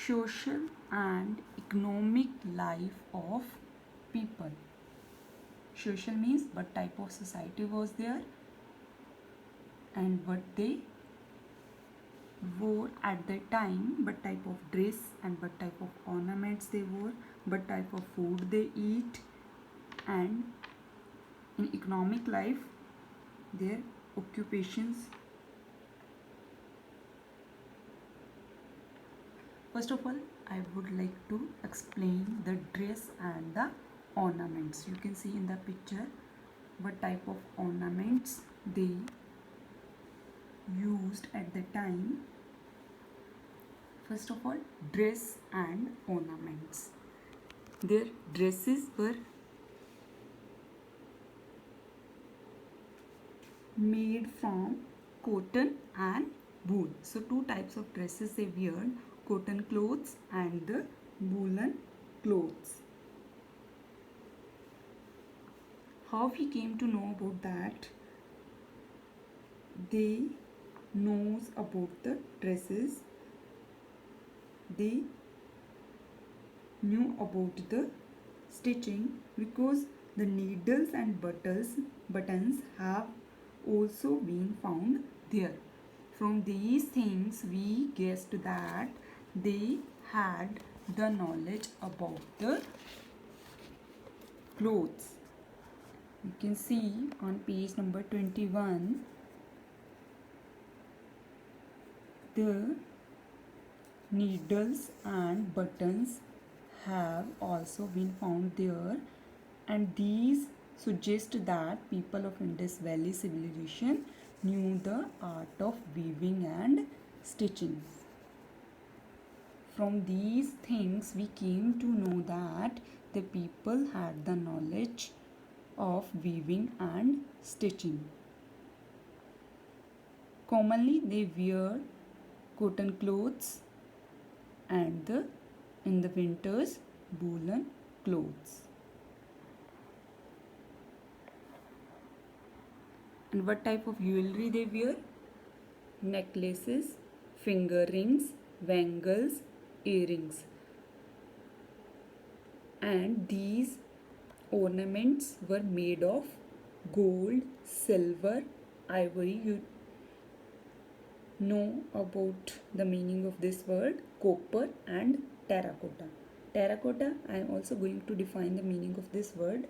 social and economic life of people. Social means what type of society was there and what they wore at the time, what type of dress and what type of ornaments they wore, what type of food they eat, and in economic life their occupations. First of all, I would like to explain the dress and the ornaments. You can see in the picture what type of ornaments they used at the time. First of all, dress and ornaments. Their dresses were made from cotton and wool. So two types of dresses they wear, cotton clothes and the woolen clothes. How we came to know about that? They knows about the dresses. They knew about the stitching because the needles and buttons have also been found there. From these things we guessed that they had the knowledge about the clothes. You can see on page number 21 the needles and buttons have also been found there, and these suggest that people of Indus Valley civilization knew the art of weaving and stitching. From these things we came to know that the people had the knowledge of weaving and stitching. Commonly they wear cotton clothes and in the winters woolen clothes. And what type of jewelry they wear? Necklaces, finger rings, bangles, earrings. And these ornaments were made of gold, silver, ivory. You know about the meaning of this word, copper and terracotta. Terracotta, I am also going to define the meaning of this word.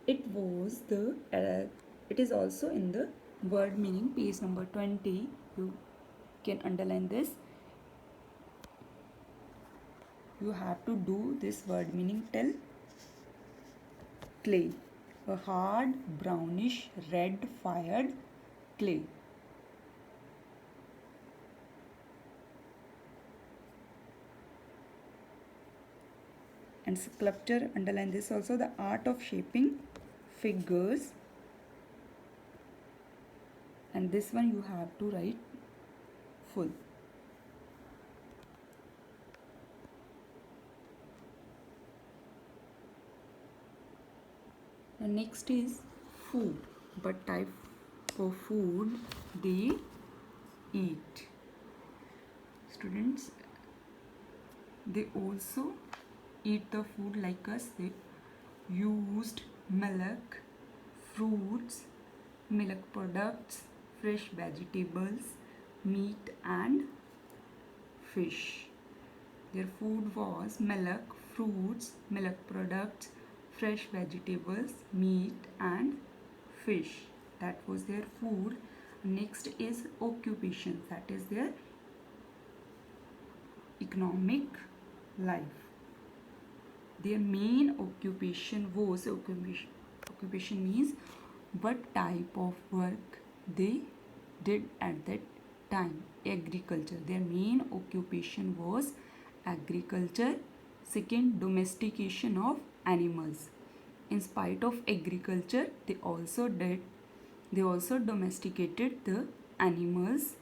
It is also in the word meaning, page number 20. You can underline this. You have to do this word meaning till clay, a hard brownish red fired clay. And sculpture, underline this also, the art of shaping figures, and this one you have to write full. The next is food. What type of food they eat? Students, they also eat the food like us. They used milk, fruits, milk products, fresh vegetables, meat and fish. Their food was milk, fruits, milk products, fresh vegetables, meat and fish. That was their food. Next is occupation, that is their economic life. Their main occupation was, occupation means what type of work they did at that time. Agriculture. Their main occupation was agriculture. Second, domestication of animals. In spite of agriculture, they also domesticated the animals.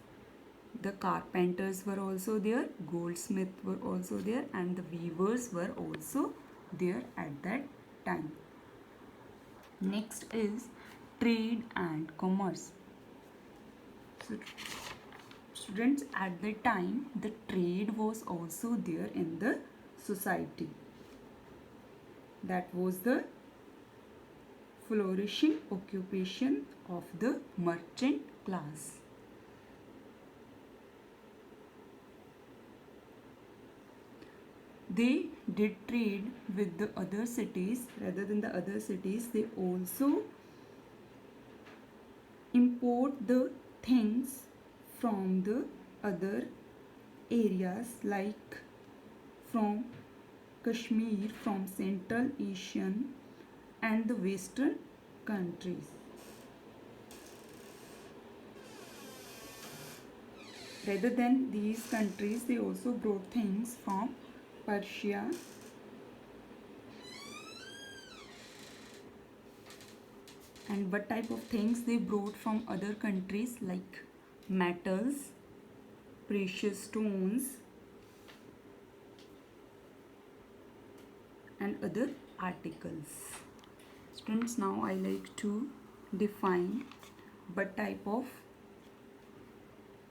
The carpenters were also there, goldsmiths were also there, and the weavers were also there at that time. Next is trade and commerce. So Students, at the time the trade was also there in the society. That was the flourishing occupation of the merchant class. They did trade with the other cities. Rather than the other cities, they also import the things from the other areas, like from Kashmir, from Central Asian and the Western countries. Rather than these countries, they also brought things from Persia, and what type of things they brought from other countries, like metals, precious stones, and other articles. Students, now I like to define what type of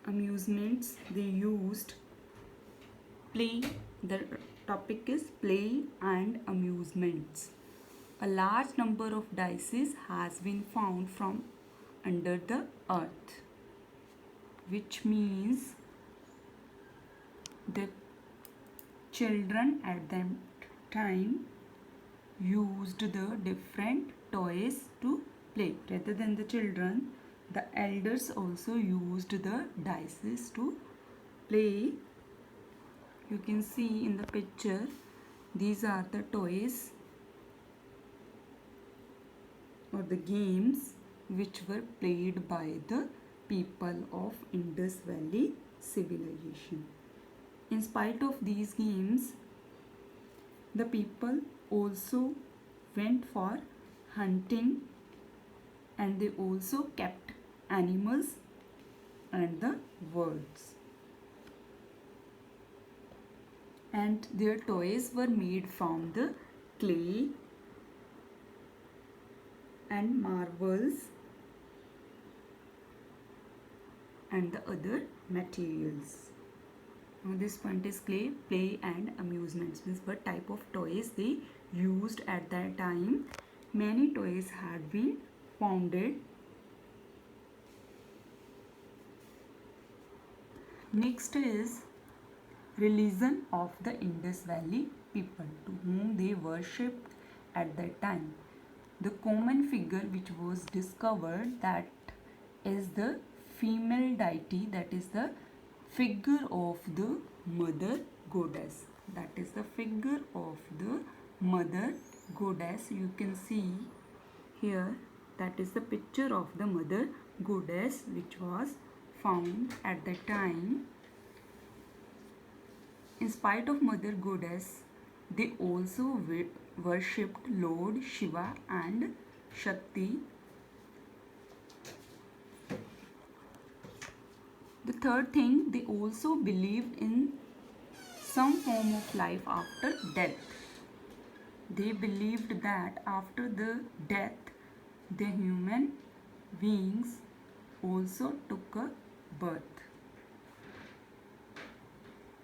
amusements they used. Play. The topic is play and amusements. A large number of dice has been found from under the earth, which means the children at that time used the different toys to play. Rather than the children, the elders also used the dice to play. You can see in the picture, these are the toys or the games which were played by the people of Indus Valley civilization. In spite of these games, the people also went for hunting, and they also kept animals and the birds. And their toys were made from the clay and marbles and the other materials. Now this point is clay, play and amusements, means what type of toys they used at that time. Many toys had been founded. Next is religion of the Indus Valley people, to whom they worshipped at that time. The common figure which was discovered, that is the female deity, that is the figure of the mother goddess. That is the figure of the mother goddess. You can see here, that is the picture of the mother goddess which was found at that time. In spite of mother goddess, they also worshipped Lord Shiva and Shakti. The third thing, they also believed in some form of life after death. They believed that after the death, the human beings also took a birth.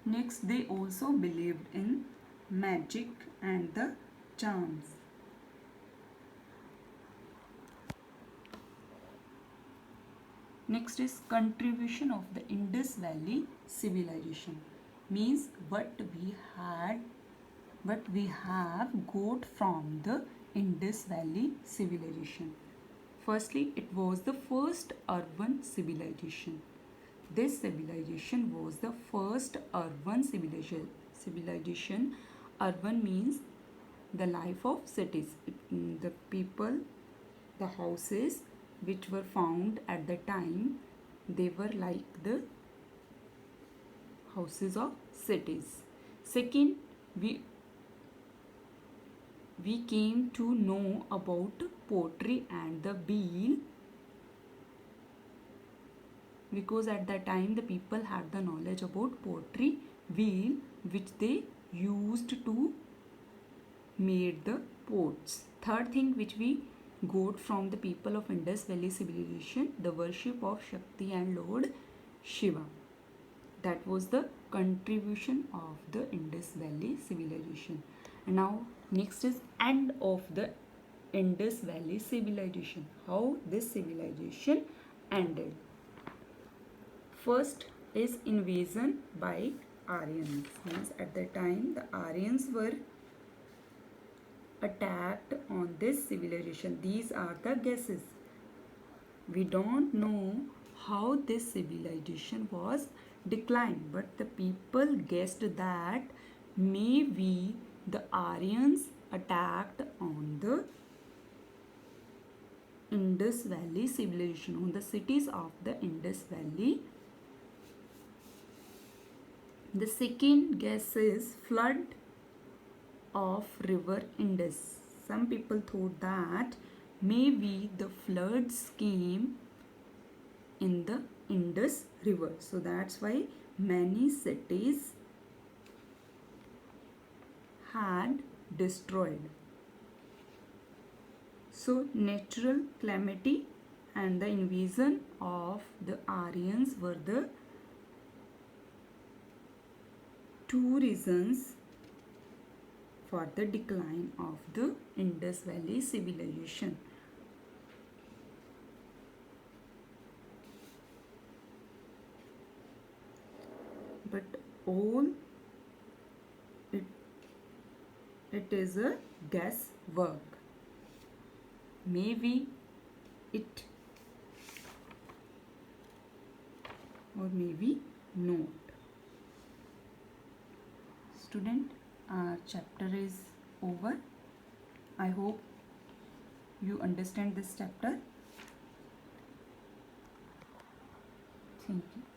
Next, they also believed in magic and the charms. Next is contribution of the Indus Valley civilization, means what we have got from the Indus Valley civilization. Firstly, it was the first urban civilization. This civilization was the first urban civilization. Urban means the life of cities. The people, the houses which were found at the time, they were like the houses of cities. Second, we came to know about pottery and the wheel, because at that time the people had the knowledge about pottery, wheel, which they used to make the pots. Third thing which we got from the people of Indus Valley civilization, the worship of Shakti and Lord Shiva. That was the contribution of the Indus Valley civilization. And now next is end of the Indus Valley civilization. How this civilization ended. First is invasion by Aryans. Means at the time the Aryans were attacked on this civilization. These are the guesses. We don't know how this civilization was declined, but the people guessed that maybe the Aryans attacked on the Indus Valley civilization, on the cities of the Indus Valley. The second guess is flood of river Indus. Some people thought that maybe the floods came in the Indus river. So that's why many cities had destroyed. So natural calamity and the invasion of the Aryans were the two reasons for the decline of the Indus Valley civilization. But all it is a guesswork. Maybe it or maybe not. Student, our chapter is over. I hope you understand this chapter. Thank you.